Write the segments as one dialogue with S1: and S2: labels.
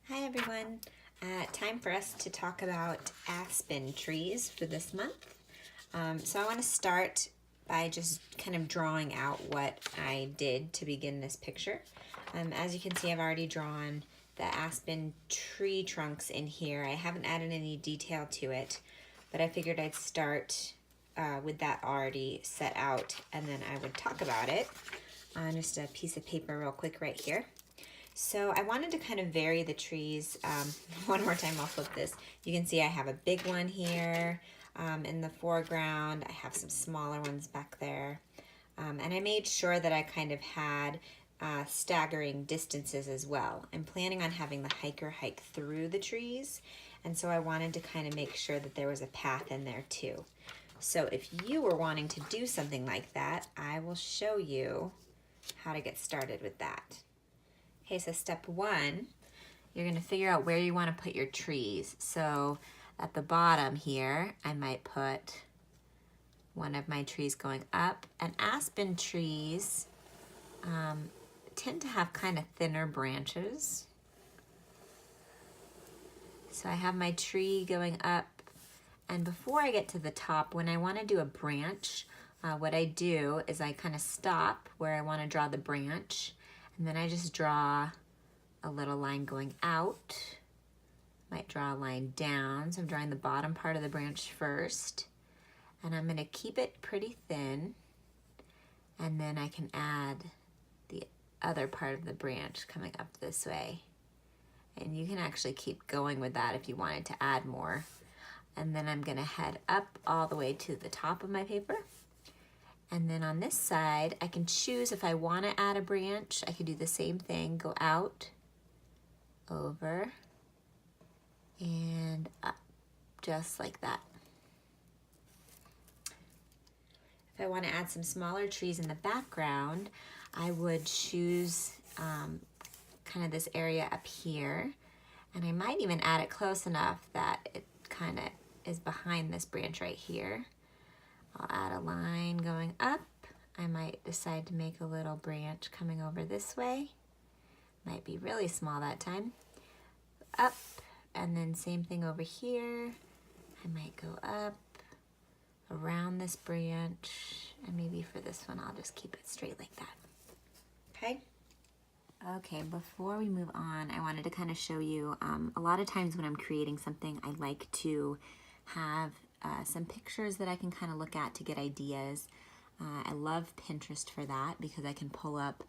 S1: Hi everyone. Time for us to talk about aspen trees for this month. So I want to start by just kind of drawing out what I did to begin this picture. As you can see, I've already drawn the aspen tree trunks in here. I haven't added any detail to it, but I figured I'd start with that already set out, and then I would talk about it on just a piece of paper real quick right here. So I wanted to kind of vary the trees. One more time, I'll flip this. You can see I have a big one here in the foreground. I have some smaller ones back there. And I made sure that I kind of had staggering distances as well. I'm planning on having the hiker hike through the trees, and so I wanted to kind of make sure that there was a path in there too. So if you were wanting to do something like that, I will show you how to get started with that. Okay, so step one, you're gonna figure out where you wanna put your trees. So at the bottom here, I might put one of my trees going up. And aspen trees tend to have kind of thinner branches. So I have my tree going up, and before I get to the top, when I wanna do a branch, what I do is I kind of stop where I wanna draw the branch, and then I just draw a little line going out. Might draw a line down, so I'm drawing the bottom part of the branch first. And I'm gonna keep it pretty thin, and then I can add the other part of the branch coming up this way. And you can actually keep going with that if you wanted to add more. And then I'm gonna head up all the way to the top of my paper. And then on this side, I can choose if I want to add a branch. I could do the same thing, go out, over, and up, just like that. If I want to add some smaller trees in the background, I would choose kind of this area up here, and I might even add it close enough that it kind of is behind this branch right here. I'll add a line going up. I might decide to make a little branch coming over this way. Might be really small that time. Up, and then same thing over here. I might go up, around this branch, and maybe for this one, I'll just keep it straight like that. Okay? Okay, before we move on, I wanted to kind of show you, a lot of times when I'm creating something, I like to have some pictures that I can kind of look at to get ideas. I love Pinterest for that because I can pull up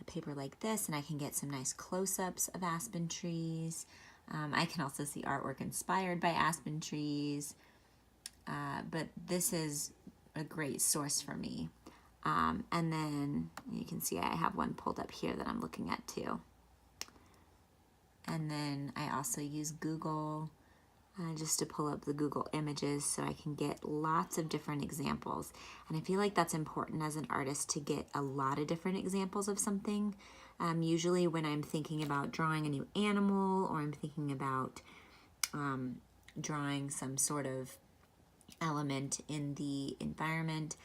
S1: a paper like this and I can get some nice close-ups of aspen trees. I can also see artwork inspired by aspen trees, but this is a great source for me. And then you can see I have one pulled up here that I'm looking at too. And then I also use Google just to pull up the Google images so I can get lots of different examples. And I feel like that's important as an artist to get a lot of different examples of something. Usually when I'm thinking about drawing a new animal, or I'm thinking about drawing some sort of element in the environment,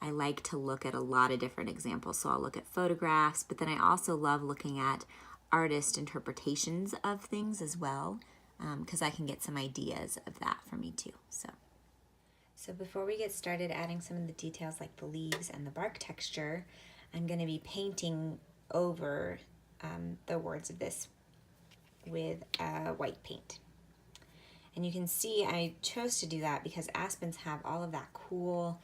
S1: I like to look at a lot of different examples. So I'll look at photographs, but then I also love looking at artist interpretations of things as well, because I can get some ideas of that for me too. So before we get started adding some of the details like the leaves and the bark texture, I'm going to be painting over the words of this with white paint. And you can see I chose to do that because aspens have all of that cool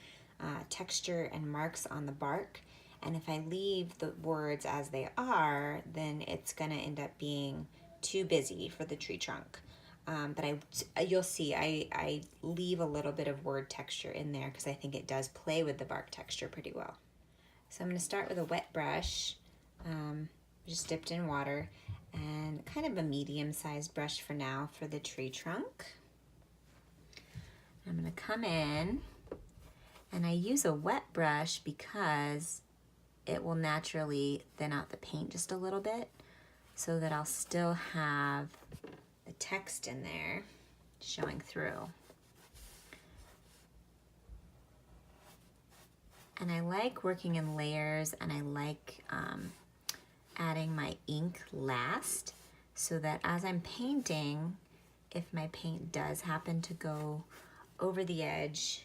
S1: texture and marks on the bark. And if I leave the words as they are, then it's going to end up being too busy for the tree trunk. But you'll see I leave a little bit of word texture in there because I think it does play with the bark texture pretty well. So I'm going to start with a wet brush, just dipped in water, and kind of a medium-sized brush for now for the tree trunk. I'm going to come in, and I use a wet brush because it will naturally thin out the paint just a little bit so that I'll still have the text in there showing through. And I like working in layers, and I like adding my ink last so that as I'm painting, if my paint does happen to go over the edge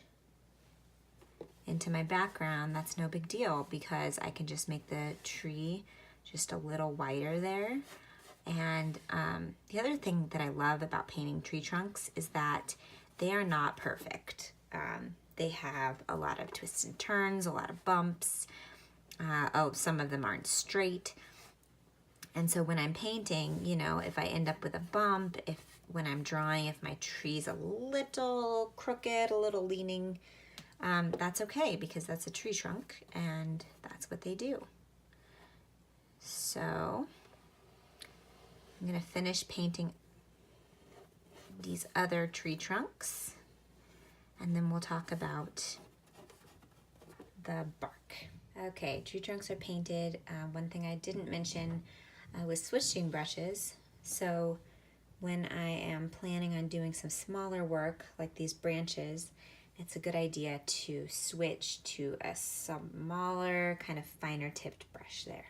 S1: into my background, that's no big deal because I can just make the tree just a little whiter there. And the other thing that I love about painting tree trunks is that they are not perfect. They have a lot of twists and turns, a lot of bumps. Some of them aren't straight. And so when I'm painting, you know, if I end up with a bump, when I'm drawing, if my tree's a little crooked, a little leaning, that's okay because that's a tree trunk and that's what they do. So I'm gonna finish painting these other tree trunks and then we'll talk about the bark. Okay, tree trunks are painted. One thing I didn't mention was switching brushes. So when I am planning on doing some smaller work like these branches, it's a good idea to switch to a smaller, kind of finer tipped brush there.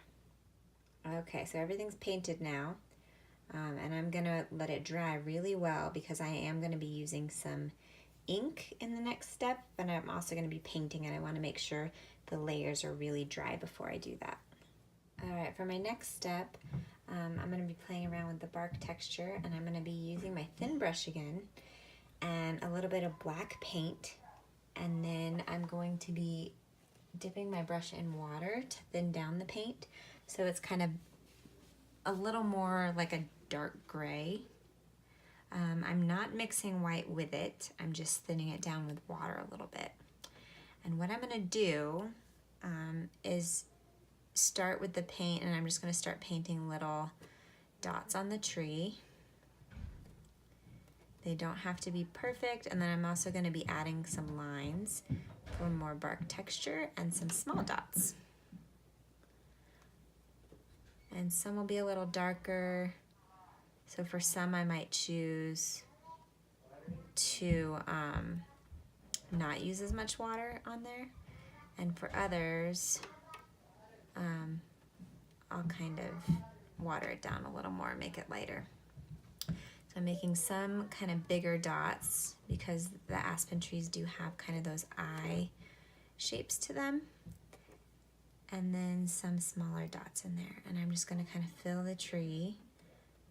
S1: Okay, so everything's painted now, and I'm gonna let it dry really well because I am gonna be using some ink in the next step, but I'm also gonna be painting and I wanna make sure the layers are really dry before I do that. All right, for my next step, I'm gonna be playing around with the bark texture and I'm gonna be using my thin brush again and a little bit of black paint, and then I'm going to be dipping my brush in water to thin down the paint so it's kind of a little more like a dark gray. I'm not mixing white with it, I'm just thinning it down with water a little bit. And what I'm gonna do is start with the paint, and I'm just gonna start painting little dots on the tree. They don't have to be perfect, and then I'm also gonna be adding some lines for more bark texture and some small dots. And some will be a little darker. So for some I might choose to not use as much water on there. And for others, I'll kind of water it down a little more, make it lighter. So I'm making some kind of bigger dots because the aspen trees do have kind of those eye shapes to them. And then some smaller dots in there. And I'm just gonna kind of fill the tree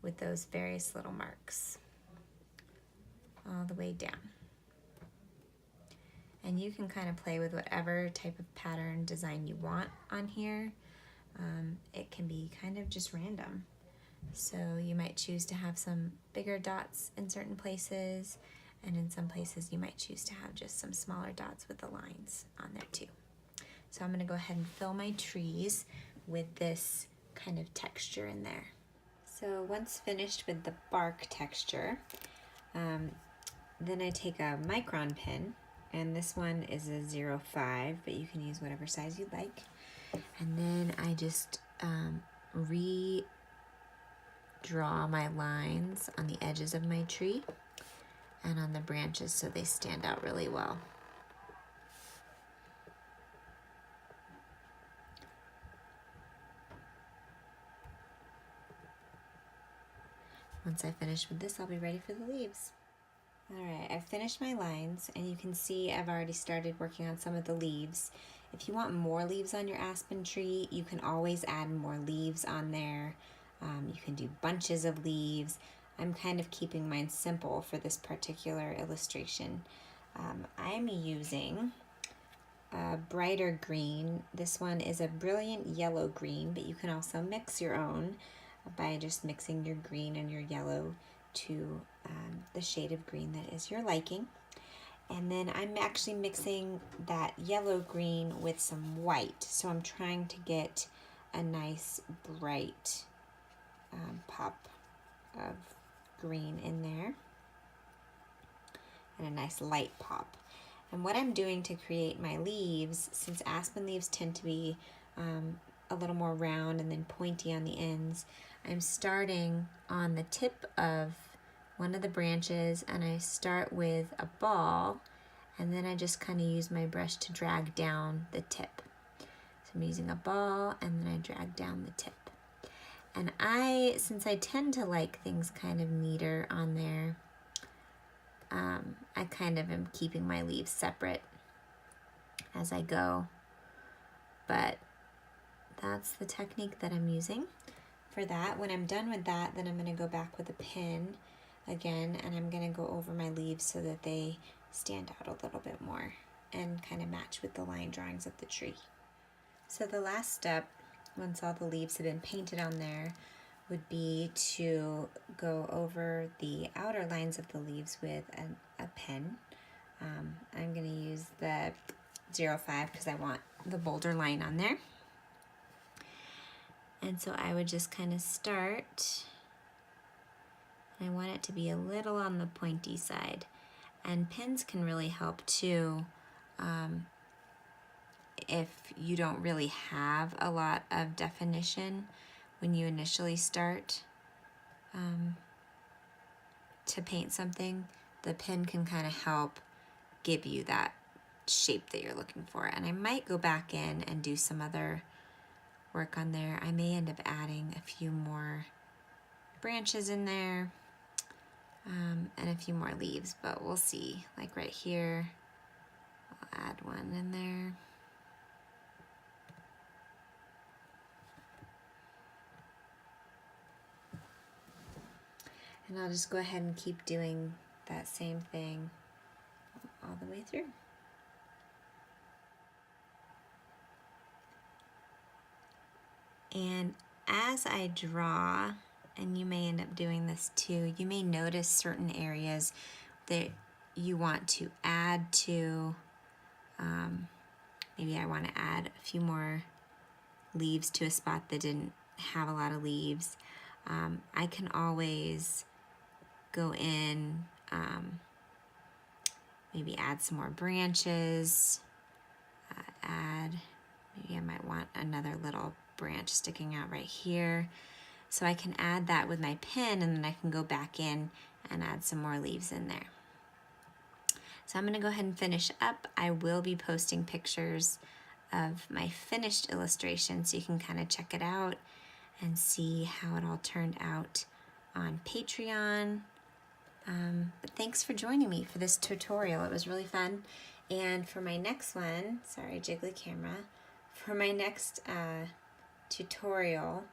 S1: with those various little marks all the way down. And you can kind of play with whatever type of pattern design you want on here. It can be kind of just random. So you might choose to have some bigger dots in certain places, and in some places you might choose to have just some smaller dots with the lines on there too. So I'm gonna go ahead and fill my trees with this kind of texture in there. So once finished with the bark texture, then I take a micron pen, and this one is a 0.5, but you can use whatever size you'd like. And then I just redraw my lines on the edges of my tree and on the branches so they stand out really well. Once I finish with this, I'll be ready for the leaves. All right, I've finished my lines, and you can see I've already started working on some of the leaves. If you want more leaves on your aspen tree, you can always add more leaves on there. You can do bunches of leaves. I'm kind of keeping mine simple for this particular illustration. I'm using a brighter green. This one is a brilliant yellow green, but you can also mix your own by just mixing your green and your yellow to the shade of green that is your liking. And then I'm actually mixing that yellow green with some white. So I'm trying to get a nice bright pop of green in there and a nice light pop. And what I'm doing to create my leaves, since aspen leaves tend to be a little more round and then pointy on the ends, I'm starting on the tip of one of the branches, and I start with a ball, and then I just kind of use my brush to drag down the tip. So I'm using a ball, and then I drag down the tip. And since I tend to like things kind of neater on there, I kind of am keeping my leaves separate as I go. But that's the technique that I'm using for that. When I'm done with that, then I'm going to go back with a pin again, and I'm going to go over my leaves so that they stand out a little bit more and kind of match with the line drawings of the tree. So the last step, once all the leaves have been painted on there, would be to go over the outer lines of the leaves with a pen. I'm going to use the 05 because I want the bolder line on there. And so I would just kind of start. I want it to be a little on the pointy side. And pins can really help too if you don't really have a lot of definition when you initially start to paint something. The pin can kind of help give you that shape that you're looking for. And I might go back in and do some other work on there. I may end up adding a few more branches in there and a few more leaves, but we'll see. Like right here, I'll add one in there. And I'll just go ahead and keep doing that same thing all the way through. And as I draw, and you may end up doing this too, you may notice certain areas that you want to add to. Maybe I want to add a few more leaves to a spot that didn't have a lot of leaves. I can always go in, maybe add some more branches, maybe I might want another little branch sticking out right here. So I can add that with my pen, and then I can go back in and add some more leaves in there. So I'm going to go ahead and finish up. I will be posting pictures of my finished illustration so you can kind of check it out and see how it all turned out on Patreon. But thanks for joining me for this tutorial. It was really fun. And for my next one, sorry, jiggly camera, for my next tutorial,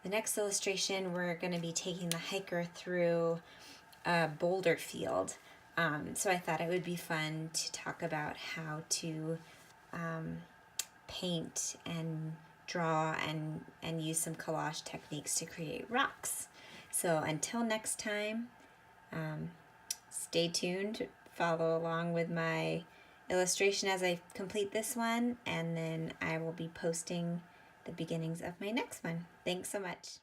S1: the next illustration, we're going to be taking the hiker through a boulder field. So I thought it would be fun to talk about how to paint and draw and use some collage techniques to create rocks. So until next time, stay tuned, follow along with my illustration as I complete this one, and then I will be posting the beginnings of my next one. Thanks so much.